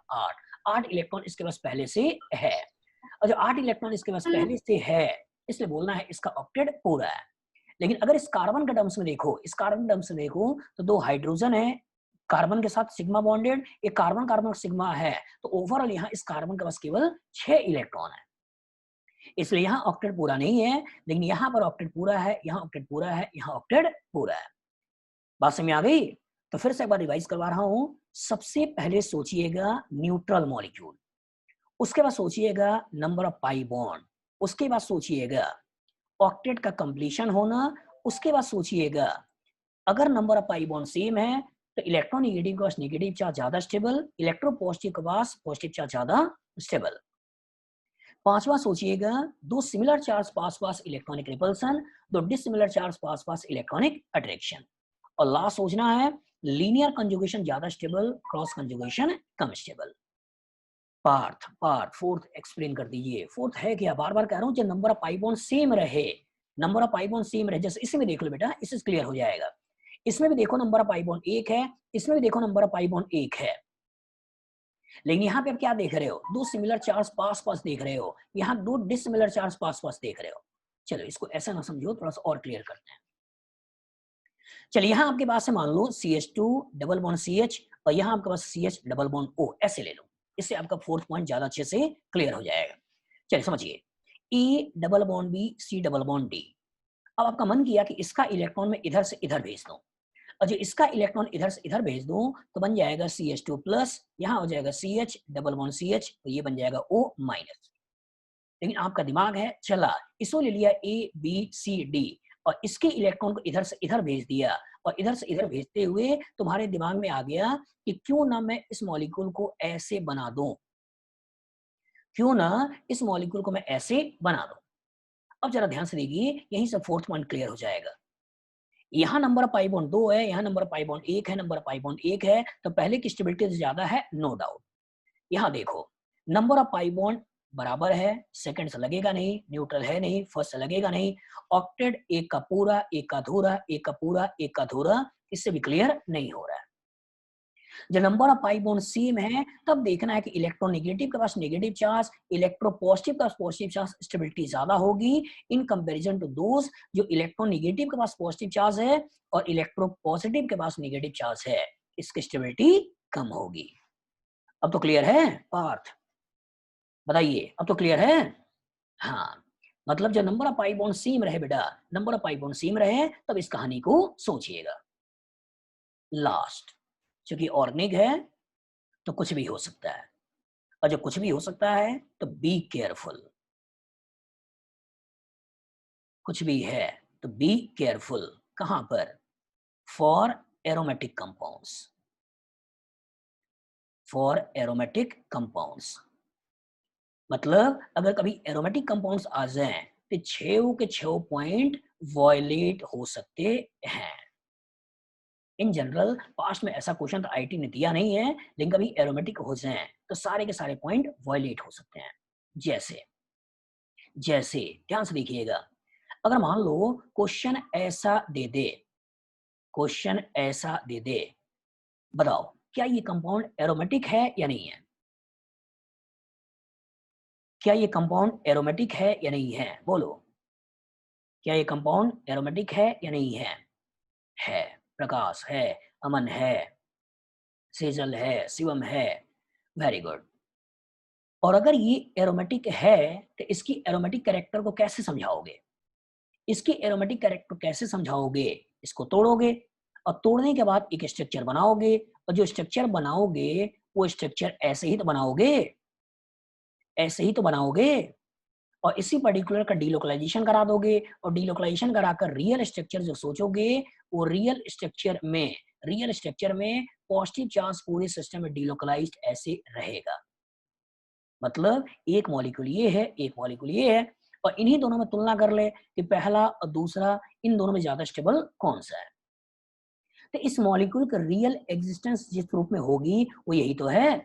8 इलेक्ट्रॉन इसके पास पहले से है। और जो 8 इलेक्ट्रॉन इसके पास पहले से है, इसलिए बोलना है इसका ऑक्टेट पूरा है। लेकिन अगर इस कार्बन के टर्म्स में देखो, इस कार्बन के टर्म्स में देखो, तो 2 हाइड्रोजन है, कार्बन के साथ सिग्मा बॉन्डेड, एक कार्बन कार्बन सिग्मा है, तो ओवरऑल यहाँ इस कार्बन के पास केवल 6 इलेक्ट्रॉन है। इसलिए यहाँ ऑक्टेट पूरा नहीं है, लेकिन यहाँ पर ऑक्टेट पूरा है, यहाँ ऑक्टेट पूरा है, यहाँ ऑक्टेट पूरा है। बात समझ में आ गई? तो फिर से एक बार रिवाइज करवा रहा हूं। सबसे पहले सोचिएगा न्यूट्रल मॉलिक्यूल, उसके बाद सोचिएगा नंबर ऑफ पाई बॉन्ड, उसके बाद सोचिएगा ऑक्टेट का कंप्लीशन होना, उसके बाद सोचिएगा अगर number of pi bond same है तो इलेक्ट्रोनेगेटिव के पास नेगेटिव चार्ज ज्यादा स्टेबल, इलेक्ट्रोपॉजिटिव के पास पॉजिटिव चार्ज ज्यादा स्टेबल। पांचवा सोचिएगा दो सिमिलर चार्ज पास पास इलेक्ट्रॉनिक रिपल्सन, दो डिसिमिलर चार्ज पास पास इलेक्ट्रॉनिक अट्रैक्शन। और लास्ट सोचना है लीनियर कंजुगेशन ज्यादा स्टेबल, क्रॉस कंजुगेशन कम स्टेबल। पार्थ फोर्थ एक्सप्लेन कर दीजिए। फोर्थ है क्या, बार बार कह रहा हूं, जब number of pi bond same रहे, number of pi bond same रहे, जैसे इसमें देख लो बेटा, इससे क्लियर हो जाएगा। इसमें भी देखो नंबर ऑफ पाई बॉन्ड 1 है, इसमें भी देखो नंबर ऑफ पाई बॉन्ड 1 है, लेकिन यहाँ पे आप क्या देख रहे हो, दो सिमिलर चार्ज पास पास देख रहे हो, यहाँ दो डिसिमिलर चार्ज पास पास देख रहे हो। चलो इसको ऐसा ना समझो, थोड़ा सा और क्लियर करते हैं। चलिए यहाँ आपके पास से मान लो CH2 डबल बॉन्ड CH और यहाँ आपके पास CH डबल बॉन्ड O, ऐसे ले लो, इससे आपका फोर्थ पॉइंट ज्यादा अच्छे से क्लियर हो जाएगा। चलिए समझिए, E double bond B C double bond D। अब आपका मन किया कि इसका इलेक्ट्रॉन में इधर से इधर भेज दूं, और जो इसका इलेक्ट्रॉन इधर से इधर भेज दूं तो बन जाएगा CH2 प्लस, यहाँ हो जाएगा CH डबल बॉन्ड CH, तो ये बन जाएगा O माइनस। लेकिन आपका दिमाग है चला, इसको ले लिया A B C D और इसके इलेक्ट्रॉन को इधर से इधर भेज दिया, और इधर से इधर भेजते हुए तुम्हारे दिमाग में आ गया कि क्यों ना मैं इस मॉलिक्यूल को ऐसे बना दूं, क्यों ना इस मॉलिक्यूल को मैं ऐसे बना दूं। अब जरा ध्यान से देखिए, यहीं से फोर्थ पॉइंट क्लियर हो जाएगा। यहाँ नंबर ऑफ पाई बॉन्ड 2 है, यहाँ नंबर ऑफ पाई बॉन्ड 1 है, नंबर ऑफ पाई बॉन्ड 1 है, तो पहले की स्टेबिलिटी ज्यादा है, नो डाउट। यहाँ देखो नंबर ऑफ पाई बॉन्ड बराबर है, सेकंड से लगेगा नहीं, न्यूट्रल है नहीं, फर्स्ट से लगेगा नहीं, ऑक्टेट एक का पूरा, एक का अधूरा, एक का पूरा, एक का अधूरा, इससे भी क्लियर नहीं हो रहा है। जब number of pi bond same है तब देखना है कि इलेक्ट्रोनेगेटिव के पास नेगेटिव चार्ज, इलेक्ट्रोपॉजिटिव के पास पॉजिटिव चार्ज, स्टेबिलिटी ज्यादा होगी इन कंपैरिजन टू दोस जो इलेक्ट्रोनेगेटिव के पास पॉजिटिव चार्ज है और इलेक्ट्रोपॉजिटिव के पास नेगेटिव चार्ज है, इसकी स्टेबिलिटी कम होगी। अब तो क्लियर है पार्थ, बताइए अब तो क्लियर है? हाँ, मतलब जब number of pi bond same रहे बेटा, number of pi bond same रहे तब इस कहानी को सोचिएगा। लास्ट, क्योंकि ऑर्गेनिक है तो कुछ भी हो सकता है, और जब कुछ भी हो सकता है तो बी केयरफुल, कुछ भी है तो बी केयरफुल। कहां पर? For aromatic compounds, for aromatic compounds. मतलब अगर कभी एरोमेटिक कंपाउंड्स आ जाएं तो 6 के 6 पॉइंट वॉयलेट हो सकते हैं। इन जनरल पास्ट में ऐसा क्वेश्चन तो आईटी ने दिया नहीं है, लेकिन कभी एरोमेटिक हो जाएं तो सारे के सारे पॉइंट वॉयलेट हो सकते हैं। जैसे जैसे ध्यान से देखिएगा, अगर मान लो क्वेश्चन ऐसा दे दे, क्वेश्चन ऐसा दे दे, बताओ क्या ये कंपाउंड एरोमेटिक है या नहीं है? क्या ये कंपाउंड एरोमेटिक है या नहीं है? बोलो, क्या ये कंपाउंड एरोमेटिक है या नहीं है? है। प्रकाश है, अमन है, सेजल है, शिवम है, वेरी गुड। और अगर ये एरोमेटिक है तो इसकी एरोमेटिक कैरेक्टर को कैसे समझाओगे? इसकी एरोमेटिक कैरेक्टर कैसे समझाओगे? इसको तोड़ोगे और तोड़ने के बाद एक स्ट्रक्चर बनाओगे, और जो स्ट्रक्चर बनाओगे वो स्ट्रक्चर ऐसे ही तो बनाओगे, ऐसे ही तो बनाओगे, और इसी पर्टिकुलर का डीलोकलाइजेशन करा दोगे, और डीलोकलाइजेशन कराकर रियल स्ट्रक्चर जो सोचोगे वो रियल स्ट्रक्चर में पॉजिटिव चार्ज पूरे सिस्टम में डीलोकलाइज्ड ऐसे रहेगा। मतलब एक मॉलिक्यूल ये है, एक मॉलिक्यूल ये है, और इन्हीं दोनों में तुलना कर ले कि पहला और दूसरा इन दोनों में ज्यादा स्टेबल कौन सा है। तो इस मॉलिक्यूल का रियल एग्जिस्टेंस जिस रूप में होगी वो यही तो है।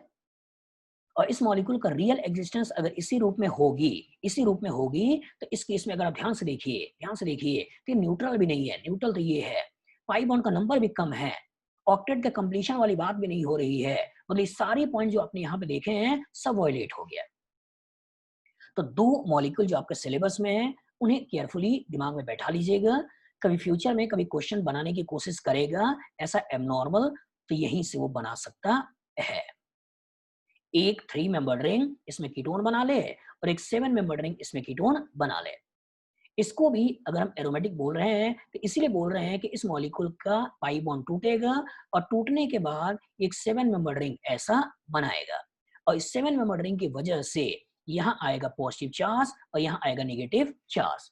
और इस मॉलिक्यूल का रियल एग्जिस्टेंस अगर इसी रूप में होगी, तो इस केस में अगर आप ध्यान से देखिए तो न्यूट्रल भी नहीं है, न्यूट्रल तो ये है, पाई बॉन्ड का नंबर भी कम है, ऑक्टेट के कंप्लीशन वाली बात भी नहीं हो रही है, मतलब ये सारे पॉइंट जो आपने यहाँ पे देखे हैं सब वायलेट हो गया। तो दो मॉलिक्यूल जो आपके सिलेबस में है उन्हें केयरफुली दिमाग में बैठा लीजिएगा, कभी फ्यूचर में कभी क्वेश्चन बनाने की कोशिश करेगा ऐसा एबनॉर्मल, तो यहीं से वो बना सकता है। एक 3 मेंबर्ड रिंग इसमें कीटोन बना ले और एक 7 मेंबर्ड रिंग इसमें कीटोन बना ले। इसको भी अगर हम एरोमेटिक बोल रहे हैं तो इसीलिए बोल रहे हैं कि इस मॉलिक्यूल का पाई बॉन्ड टूटेगा और टूटने के बाद एक 7 मेंबर्ड रिंग ऐसा बनाएगा और इस 7 मेंबर्ड रिंग की वजह से यहाँ आएगा पॉजिटिव चार्ज और यहाँ आएगा नेगेटिव चार्ज।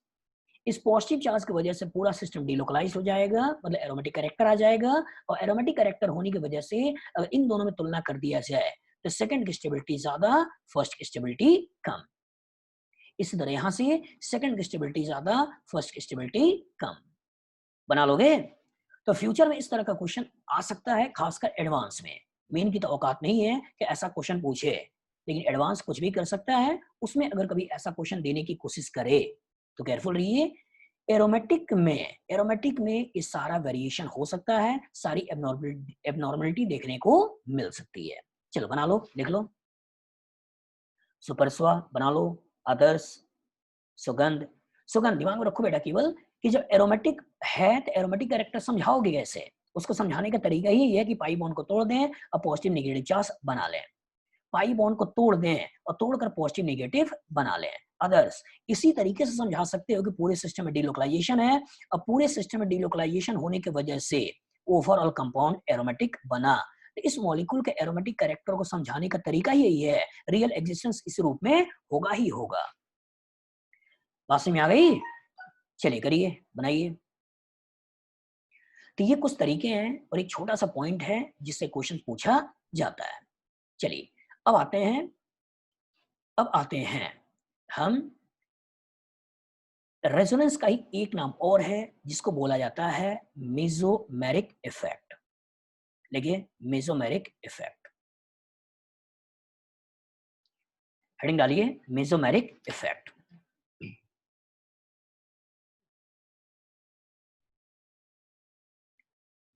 इस पॉजिटिव चार्ज की वजह से पूरा सिस्टम डिलोकलाइज हो जाएगा, मतलब एरोमेटिक कैरेक्टर आ जाएगा और एरोमेटिक कैरेक्टर होने की वजह से अगर इन दोनों में तुलना कर दिया जाए तो सेकंड की स्टेबिलिटी ज्यादा, फर्स्ट की स्टेबिलिटी कम। इसी तरह यहां से सेकंड की स्टेबिलिटी ज्यादा, फर्स्ट की स्टेबिलिटी कम। बना लोगे? तो फ्यूचर में इस तरह का क्वेश्चन आ सकता है, खासकर एडवांस में। मेन की तो औकात नहीं है कि ऐसा क्वेश्चन पूछे, लेकिन एडवांस कुछ भी कर सकता है। उसमें अगर कभी ऐसा क्वेश्चन देने की कोशिश करे तो केयरफुल रहिए। एरोमेटिक में ये सारा वेरिएशन हो सकता है, सारी एबनॉर्मलिटी देखने को मिल सकती है। चलो बना लो, लिख लो। सुपरस्वा बना लो, अदर्स, सुगंध। सुगंध दिमाग में रखो बेटा केवल कि जब एरोमेटिक है तो एरोमेटिक कैरेक्टर समझाओगे कैसे? उसको समझाने का तरीका ही है कि पाई बॉन्ड को तोड़ दें और पॉजिटिव नेगेटिव चार्ज बना लें। पाई बॉन्ड को तोड़ दें और तोड़कर पॉजिटिव नेगेटिव बना लें। अदर्स इसी तरीके से समझा सकते हो कि पूरे सिस्टम में डिलोकलाइजेशन है और पूरे सिस्टम में डिलोकलाइजेशन होने की वजह से ओवरऑल कंपाउंड एरोमेटिक बना। तो इस मॉलिक्यूल के एरोमेटिक कैरेक्टर को समझाने का तरीका ही यही है, रियल एग्जिस्टेंस इस रूप में होगा ही होगा। बात समझ में आ गई? चलिए करिए, बनाइए। तो ये कुछ तरीके हैं और एक छोटा सा पॉइंट है जिससे क्वेश्चन पूछा जाता है। चलिए अब आते हैं हम रेजोनेंस का ही एक नाम और है जिसको बोला जाता है मेसोमेरिक इफेक्ट। देखिए मेसोमेरिक इफेक्ट, हेडिंग डालिए मेसोमेरिक इफेक्ट।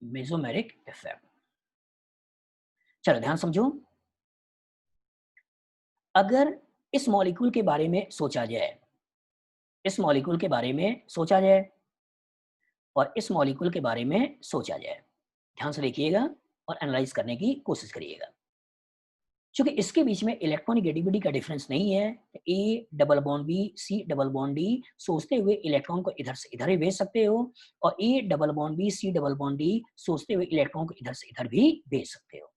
मेसोमेरिक इफेक्ट, चलो ध्यान समझो। अगर इस मॉलिक्यूल के बारे में सोचा जाए, इस मॉलिक्यूल के बारे में सोचा जाए और इस मॉलिक्यूल के बारे में सोचा जाए, ध्यान से देखिएगा और एनालाइज करने की कोशिश करिएगा। क्योंकि इसके बीच में इलेक्ट्रॉनिगेटिविटी का डिफरेंस नहीं है, A double bond B C double bond D सोचते हुए इलेक्ट्रॉन को इधर से इधर भी भेज सकते हो और A double bond B C double bond D सोचते हुए इलेक्ट्रॉन को इधर से इधर भी भेज सकते हो।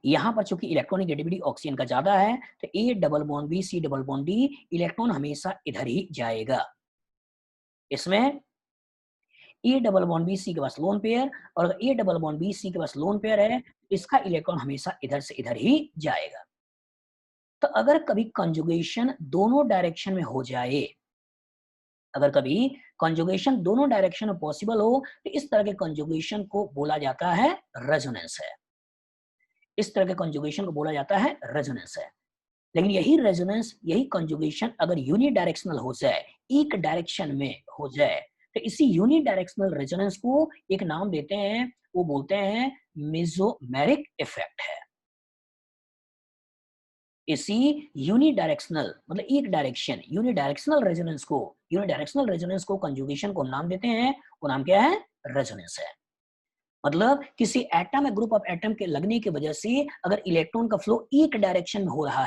यहाँ पर चूंकि इलेक्ट्रॉनिगेटिविटी ऑक्सीजन का ज्यादा है तो A double bond B C double bond D electron हमेशा इधर ही जाएगा। इसमें A double bond B C के पास लोन पेयर और अगर A double bond B C के पास लोन पेयर है इसका इलेक्ट्रॉन हमेशा इधर से इधर ही जाएगा। तो अगर कभी कंजुगेशन दोनों डायरेक्शन में हो जाए, अगर कभी कंजुगेशन दोनों डायरेक्शन में पॉसिबल हो तो इस तरह के कंजुगेशन को बोला जाता है रेजोनेंस है। इस तरह के कंजुगेशन को बोला जाता है रेजोनेंस है। लेकिन यही रेजोनेंस, यही कंजुगेशन अगर यूनिडायरेक्शनल हो जाए, एक डायरेक्शन में हो जाए, तो इसी यूनिडायरेक्शनल रेजोनेंस को एक नाम देते हैं, वो बोलते हैं मेसोमेरिक इफेक्ट है। इसी यूनिडायरेक्शनल मतलब एक डायरेक्शन, यूनिडायरेक्शनल रेजोनेंस को कंजुगेशन को नाम देते हैं, वो नाम क्या है? रेजोनेंस है। मतलब किसी एटम या ग्रुप ऑफ एटम के लगने की वजह से अगर इलेक्ट्रॉन का फ्लो एक डायरेक्शन में हो रहा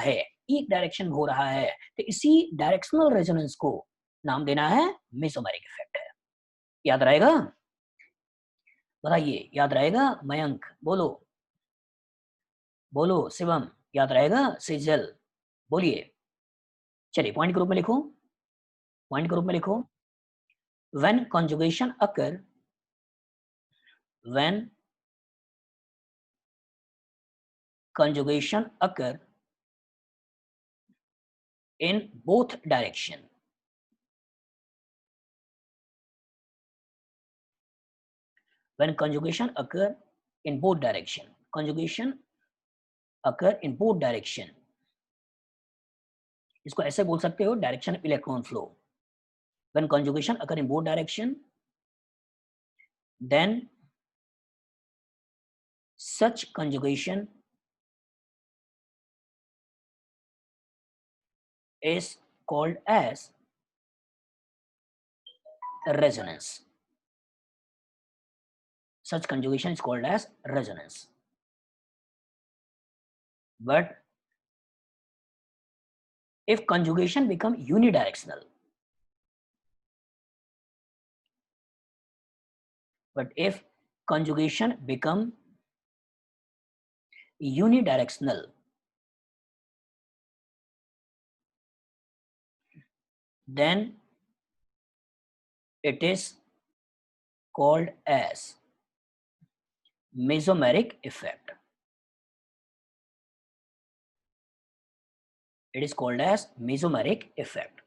है, तो इसी डायरेक्शनल रेजोनेंस को नाम देना है मेसोमेरिक इफेक्ट है। याद रहेगा? बताइए, याद रहेगा? मयंक बोलो, बोलो शिवम, याद रहेगा? सेजल बोलिए। चलिए पॉइंट के रूप में लिखो, पॉइंट के रूप में लिखो। When conjugation occur, when conjugation occur in both direction, when conjugation occur in both direction, conjugation occur in both direction, इसको ऐसे बोल सकते हो direction of electron flow. When conjugation occur in both direction, then such conjugation is called as resonance. Such conjugation is called as resonance. But if conjugation become unidirectional, but if conjugation become unidirectional, then it is called as mesomeric effect. It is called as mesomeric effect.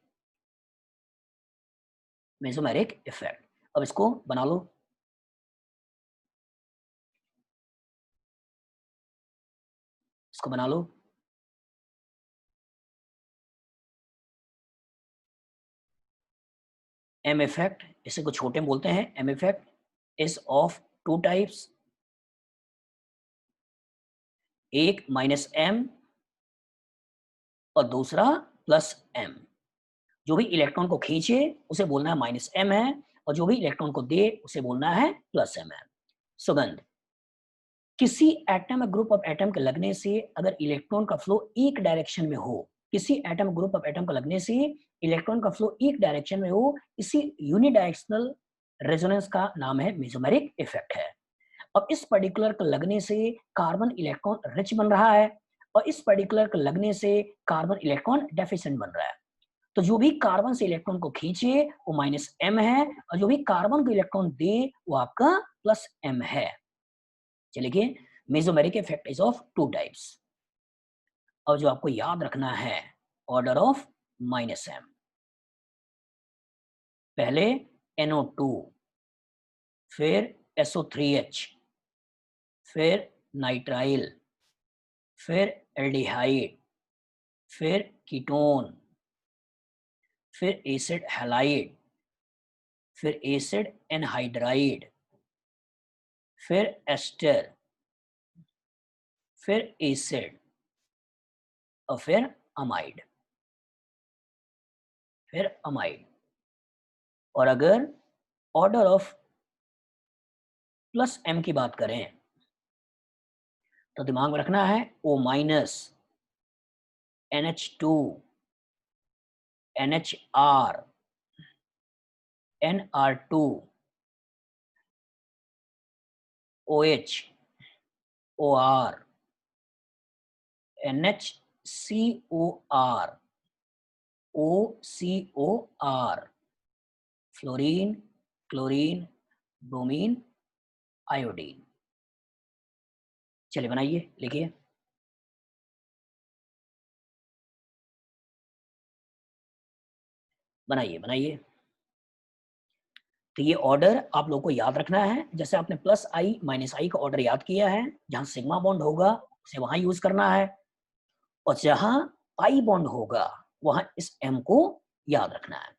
Mesomeric effect. अब इसको बना लो, इसको बना लो। M effect, इसे को छोटे में बोलते हैं। M effect is of two types, एक माइनस एम और दूसरा प्लस एम। जो भी इलेक्ट्रॉन को खींचे उसे बोलना है माइनस एम है, और जो भी इलेक्ट्रॉन को दे उसे बोलना है प्लस एम है। सुगंध, किसी एटम ग्रुप ऑफ एटम के लगने से अगर इलेक्ट्रॉन का फ्लो एक डायरेक्शन में हो, किसी एटम ग्रुप ऑफ एटम का लगने से इलेक्ट्रॉन का फ्लो एक डायरेक्शन में हो, इसी यूनिडायरेक्शनल रेजोनेंस का नाम है मेसोमेरिक इफेक्ट है। अब इस पर्टिकुलर का लगने से कार्बन इलेक्ट्रॉन रिच बन रहा है, और इस पर्टिकुलर का लगने से कार्बन इलेक्ट्रॉन डेफिशिएंट बन रहा है। तो जो भी कार्बन से इलेक्ट्रॉन को खींचे वो माइनस एम है, और जो भी कार्बन को इलेक्ट्रॉन दे वो आपका प्लस एम है। चलिए, mesomeric effect is of two types. और जो आपको याद रखना है, ऑर्डर ऑफ माइनस एम, पहले NO2, फिर SO3H, फिर नाइट्राइल, फिर एल्डिहाइड, फिर कीटोन, फिर एसिड हैलाइड, फिर एसिड एनहाइड्राइड, फिर एस्टर, फिर एसिड, और फिर अमाइड, फिर अमाइड। और अगर ऑर्डर ऑफ प्लस एम की बात करें तो दिमाग में रखना है O minus, NH2, NHR, NR2, OH, OR, NHCOR, OCOR, fluorine, chlorine, bromine, iodine. चलिए बनाइए, लिखिए। बनाइए बनाइए। तो ये ऑर्डर आप लोगों को याद रखना है। जैसे आपने प्लस आई माइनस आई का ऑर्डर याद किया है, जहां सिग्मा बॉन्ड होगा उसे वहां यूज करना है, और जहां पाई बॉन्ड होगा वहां इस एम को याद रखना है।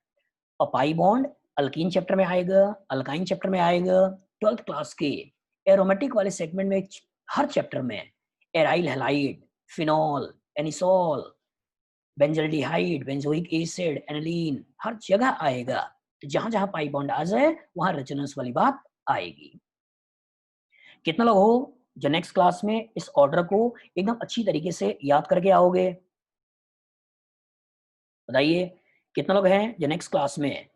और पाई बॉन्ड अल्कीन चैप्टर में आएगा, अल्काइन चैप्टर में आएगा, 12th क्लास के एरोमेटिक वाले सेगमेंट में हर चैप्टर में aryl halide, phenol, anisole, benzaldehyde, benzoic acid, aniline, हर जगह आएगा। तो जहां जहां पाई बॉन्ड आ जाए वहां रेजोनेंस वाली बात आएगी। कितना लोग हो जो नेक्स्ट क्लास में इस ऑर्डर को एकदम अच्छी तरीके से याद करके आओगे? बताइए, कितना लोग हैं जो नेक्स्ट क्लास में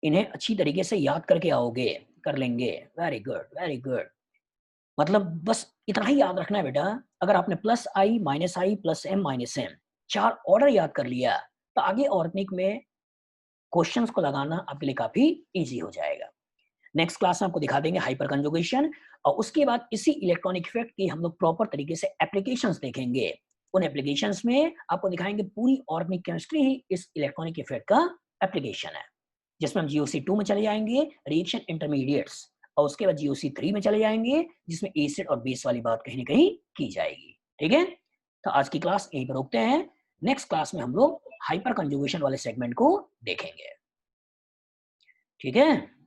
इन्हें अच्छी तरीके से याद करके आओगे? कर लेंगे, वेरी गुड वेरी गुड। मतलब बस इतना ही याद रखना है बेटा। अगर आपने प्लस आई प्लस एम माइनस एम चार ऑर्डर याद कर लिया तो आगे ऑर्गेनिक में क्वेश्चंस को लगाना आपके लिए काफी इजी हो जाएगा। नेक्स्ट क्लास में आपको दिखा देंगे हाइपर कंजुगेशन, और उसके बाद इसी इलेक्ट्रॉनिक इफेक्ट की हम लोग प्रॉपर तरीके से एप्लीकेशंस देखेंगे। उन एप्लीकेशंस में आपको दिखाएंगे पूरी ऑर्गेनिक केमिस्ट्री ही इस इलेक्ट्रॉनिक इफेक्ट का एप्लीकेशन है, जिसमें हम GOC2 में चले जाएंगे, रिएक्शन इंटरमीडिएट्स, और उसके बाद GOC3 में चले जाएंगे जिसमें एसिड और बेस वाली बात कहीं ना कहीं की जाएगी। ठीक है। तो आज की क्लास यहीं पर रोकते हैं। नेक्स्ट क्लास में हम लोग हाइपर कंजुगेशन वाले सेगमेंट को देखेंगे। ठीक है।